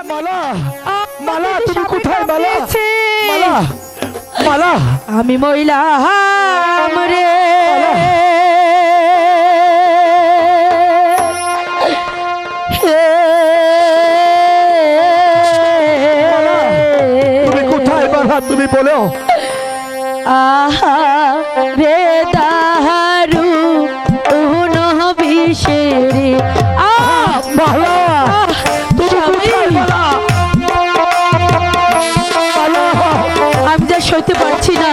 মালা মালা তুমি কোথায় মালা মালা মালা আমি মহিলা রে তুমি কোথায় মালা তুমি বলো আহা রে দাহারু বিশেরে মালা আমি যা সইতে পারছি না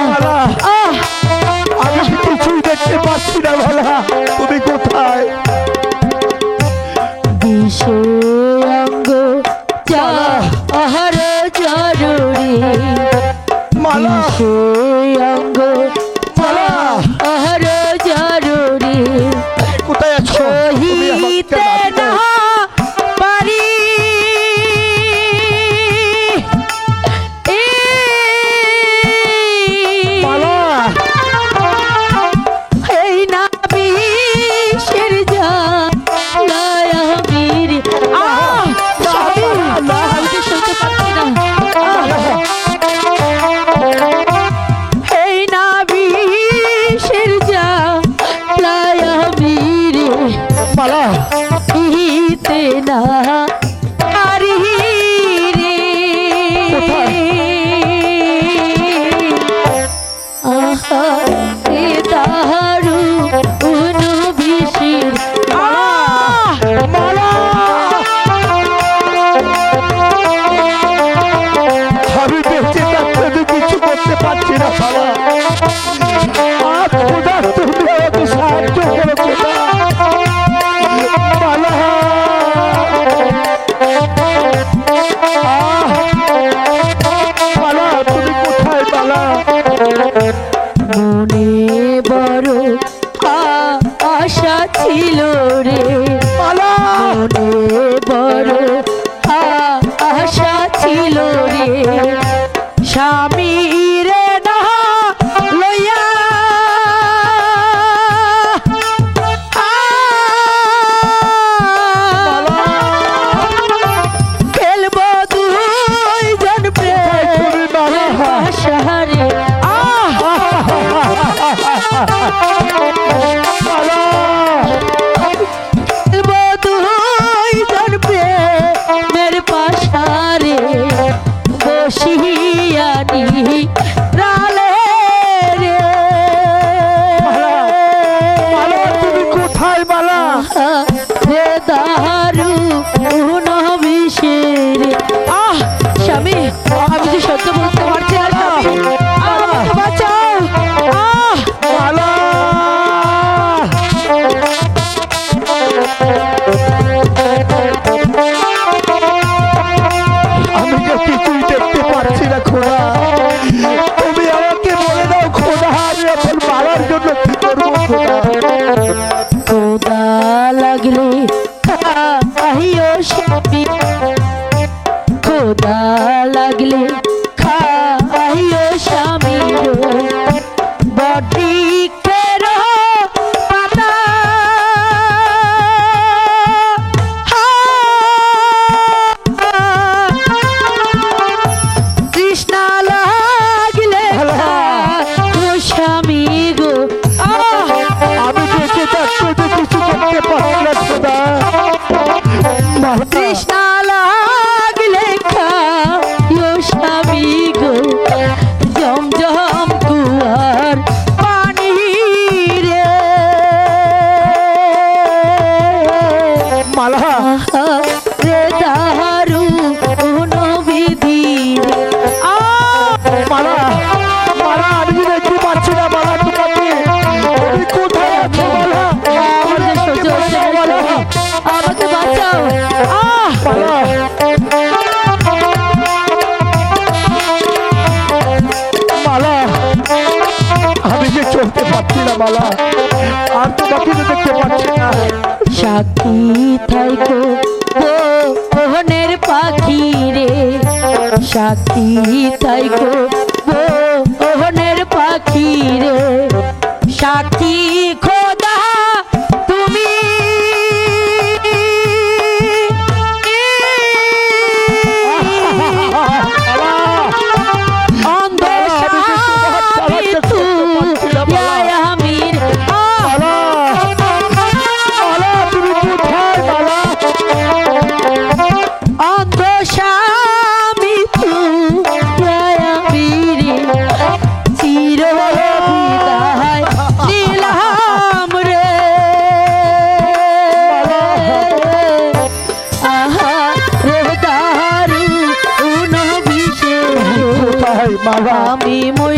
আমি কিছুই দেখতে পাচ্ছি না মালা তুমি কোথায় বিষে অঙ্গ আহার জরুরি মালা অঙ্গ মালা আহার জরুরি কোথায় আছো তুমি আমাকে না পারি মালা এই না বিষের জানায়ামির আমি তো শুনতে পাচ্ছি না এই না বিষের জানায়ামির মালা ইতে না পারি রে আহা এ দারু উনু বিশির মালা আমি বেঁচে থাকতে আমি কিছু করতে পারছি না মালা আজ খোদা তুমি আমাকে সাহায্য করো খোদা মালা মালা তুমি কোথায় মালা মনে বড় আশা ছিল রে মালা মনে বড় আশা ছিল রে স্বামী রে না লইয়া খেলব দুইজন প্রেম আশারে দুইজন প্রেমের পাশারে বসিয়ানি রালে রে মালা তুমি কোথায় মালা রে দারু বিশের স্বামী আমি যে সত্য বলতে পারছি না স্বামী আমাকে বাঁচাও মালা আমি যে কিছুই দেখতে পাচ্ছি না খোদা তুমি আমাকে বলে দাও খোদা আমি এখন মারার জন্য কি করবো খোদা খোদা লাগলে খাইও স্বামী খোদা লাগলে খাইও স্বামী বডি কেরো পাতা তৃষ্ণা লাগলে খাইও স্বামী গো আমি বেঁচে থাকতে তো কিছু করতে পারছি না খোদা মালা তৃষ্ণা লাগলে খাইও স্বামী গো জমজম কুয়ার পানি রে মালা রে দারু বিধি মালা মালা আমি যে দেখতে পাচ্ছি না মালা তোমাকে তুমি কোথায় আছো মালা আমাদের সহ্য হচ্ছে না মালা আমাকে বাঁচাও মালা মালা আমি যে চলতে পারছি না মালা আর তোমাকে তো দেখতে পাচ্ছি না সাক্ষী থাইকো মোহনের পাখি রে সাক্ষী থাইকো মোহনের পাখি রে সাক্ষী খোদা তুমি বাবা আমি মই